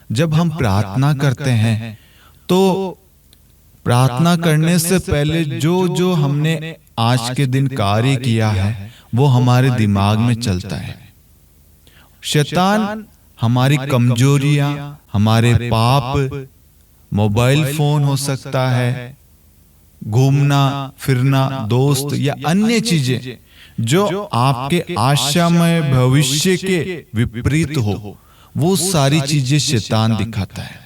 जब हम प्रार्थना करते हैं तो प्रार्थना करने से पहले जो जो हमने आज के दिन कार्य किया है वो हमारे दिमाग में चलता है। शैतान हमारी कमजोरियां, हमारे पाप, मोबाइल फोन हो सकता है, घूमना फिरना, दोस्त या अन्य चीजें जो आपके आशामय भविष्य के विपरीत हो, वो सारी चीजें शैतान दिखाता है।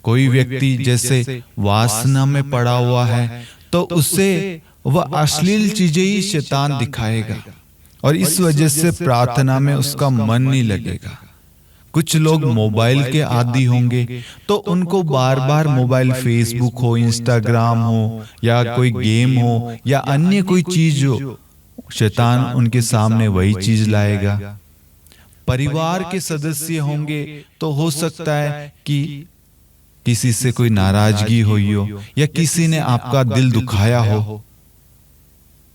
कोई व्यक्ति जैसे वासना में पड़ा हुआ है तो उसे वह अश्लील चीजें ही शैतान दिखाएगा और इस वजह से प्रार्थना में उसका मन नहीं लगेगा। कुछ लोग मोबाइल के आदी होंगे तो उनको बार बार मोबाइल, फेसबुक हो, इंस्टाग्राम हो या कोई गेम हो या अन्य कोई चीज हो, शैतान उनके सामने वही चीज लाएगा। परिवार के सदस्य होंगे तो हो सकता है कि किसी से कोई नाराजगी हुई हो या किसी ने आपका दिल दुखाया हो,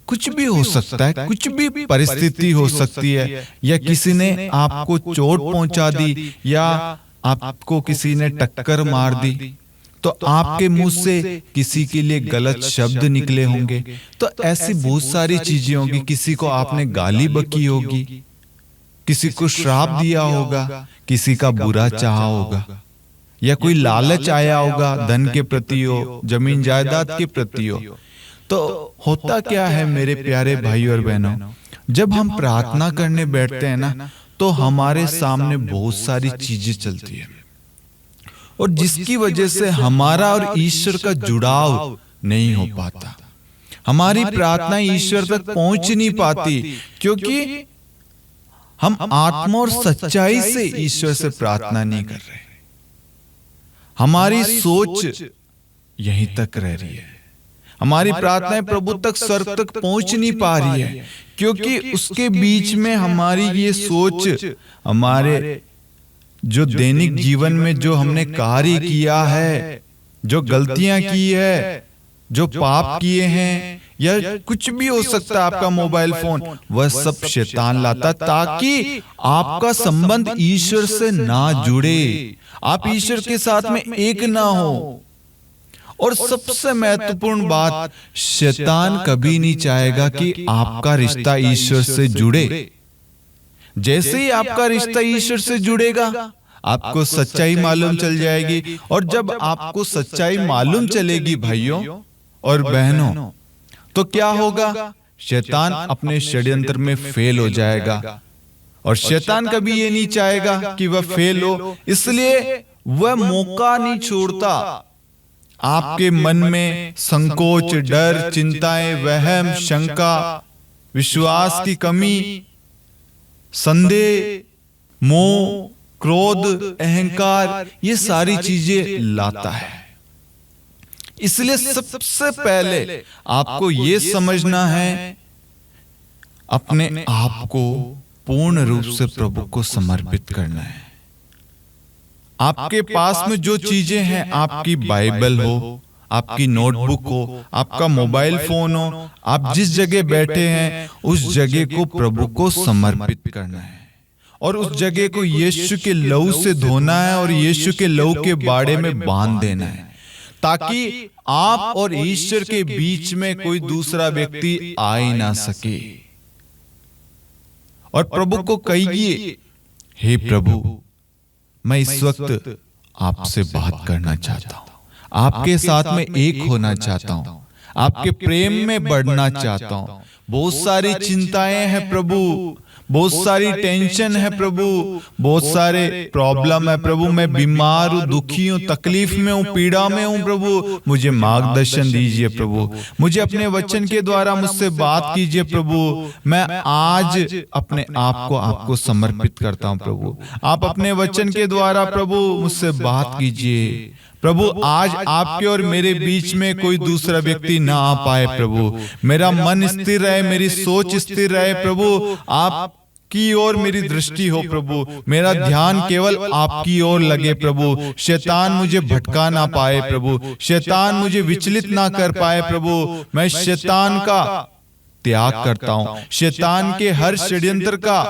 कुछ भी हो सकता है, कुछ भी परिस्थिति हो सकती है, या किसी ने आपको चोट पहुंचा दी या आपको किसी ने टक्कर मार दी तो आपके मुंह से किसी के लिए गलत शब्द निकले होंगे। तो ऐसी बहुत सारी चीजें होंगी। किसी को आपने गाली बकी होगी, किसी को श्राप दिया होगा, किसी का बुरा चाहा होगा या कोई लालच आया होगा, धन के प्रति हो, जमीन जायदाद के प्रति हो। तो होता क्या है मेरे प्यारे भाई और बहनों, जब हम प्रार्थना करने बैठते हैं ना तो हमारे सामने बहुत सारी चीजें चलती है और जिसकी वजह से हमारा और ईश्वर का जुड़ाव नहीं हो पाता। हमारी प्रार्थना ईश्वर तक पहुंच नहीं पाती क्योंकि हम आत्मा और सच्चाई से ईश्वर से प्रार्थना नहीं कर रहे। हमारी सोच यहीं तक रह रही है। हमारी प्रार्थनाएं प्रभु तक, स्वर्ग तक पहुंच नहीं पा रही है क्योंकि उसके बीच में हमारी ये सोच, हमारे जो दैनिक जीवन में जो हमने कार्य किया है, जो गलतियां की है, जो पाप किए हैं या कुछ भी हो सकता है, आपका मोबाइल फोन, वह सब शैतान लाता ताकि आपका संबंध ईश्वर से ना जुड़े, आप ईश्वर के साथ में एक ना हो। और सबसे महत्वपूर्ण बात, शैतान कभी नहीं चाहेगा कि आपका रिश्ता ईश्वर से जुड़े। जैसे ही आपका रिश्ता ईश्वर से जुड़ेगा आपको सच्चाई मालूम चल जाएगी, और जब आपको सच्चाई मालूम चलेगी भाइयों और बहनों, तो क्या होगा, शैतान अपने षड्यंत्र में फेल हो जाएगा। और शैतान कभी ये नहीं चाहेगा कि वह फेल हो, इसलिए वह मौका नहीं छोड़ता आपके मन में संकोच, डर, चिंताएं, वहम, शंका, विश्वास की कमी, संदेह, मोह, क्रोध, अहंकार, ये सारी चीजें लाता है। इसलिए सबसे पहले आपको ये समझना है, अपने आप को पूर्ण रूप से प्रभु को समर्पित करना है। आपके पास में जो चीजें हैं, आपकी बाइबल हो, आपकी नोटबुक हो, आपका मोबाइल फोन हो, आप जिस जगह बैठे हैं उस जगह को प्रभु को समर्पित करना है और उस जगह को यीशु के लहू से धोना है और यीशु के लहू के बाड़े में बांध देना है, ताकि आप और ईश्वर के बीच में कोई दूसरा व्यक्ति आ ही ना सके। और प्रभु को कहिए, हे प्रभु, मैं इस वक्त आपसे बात करना चाहता हूं, आपके साथ में एक होना चाहता हूं, आपके प्रेम में बढ़ना चाहता हूं। बहुत सारी चिंताएं हैं प्रभु, बहुत सारी टेंशन है प्रभु, बहुत सारे प्रॉब्लम है प्रभु, मैं बीमार हूं, दुखी हूं, तकलीफ में हूं, पीड़ा में हूं प्रभु, मुझे मार्गदर्शन दीजिए प्रभु, मुझे अपने वचन के द्वारा मुझसे बात कीजिए प्रभु। मैं आज अपने आप को आपको समर्पित करता हूं प्रभु, आप अपने वचन के द्वारा प्रभु मुझसे बात कीजिए प्रभु। आज आपके और मेरे बीच में कोई दूसरा व्यक्ति ना आ पाए प्रभु, मेरा मन स्थिर रहे, मेरी सोच स्थिर रहे प्रभु, आप की ओर मेरी दृष्टि हो प्रभु, मेरा ध्यान केवल आपकी ओर लगे प्रभु। शैतान मुझे भटका ना पाए प्रभु, शैतान मुझे विचलित ना कर पाए प्रभु। मैं शैतान का त्याग करता हूं, शैतान के हर षड्यंत्र का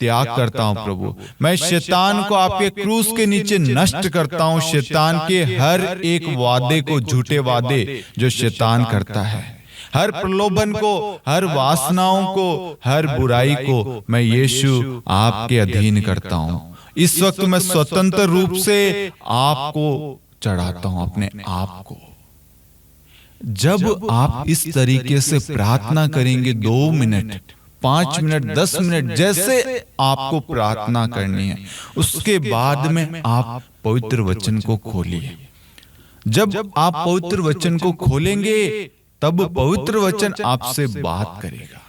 त्याग करता हूं प्रभु। मैं शैतान को आपके क्रूस के नीचे नष्ट करता हूं, शैतान के हर एक वादे को, झूठे वादे जो शैतान करता है, हर प्रलोभन को, हर वासनाओं को, हर बुराई को मैं यीशु आपके अधीन करता हूं। इस वक्त मैं स्वतंत्र रूप से आपको चढ़ाता हूं, अपने आप को। जब आप इस तरीके से प्रार्थना करेंगे, 2 मिनट, 5 मिनट, 10 मिनट, जैसे आपको प्रार्थना करनी है, उसके बाद में आप पवित्र वचन को खोलिए। जब आप पवित्र वचन को खोलेंगे, तब पवित्र वचन आपसे बात करेगा।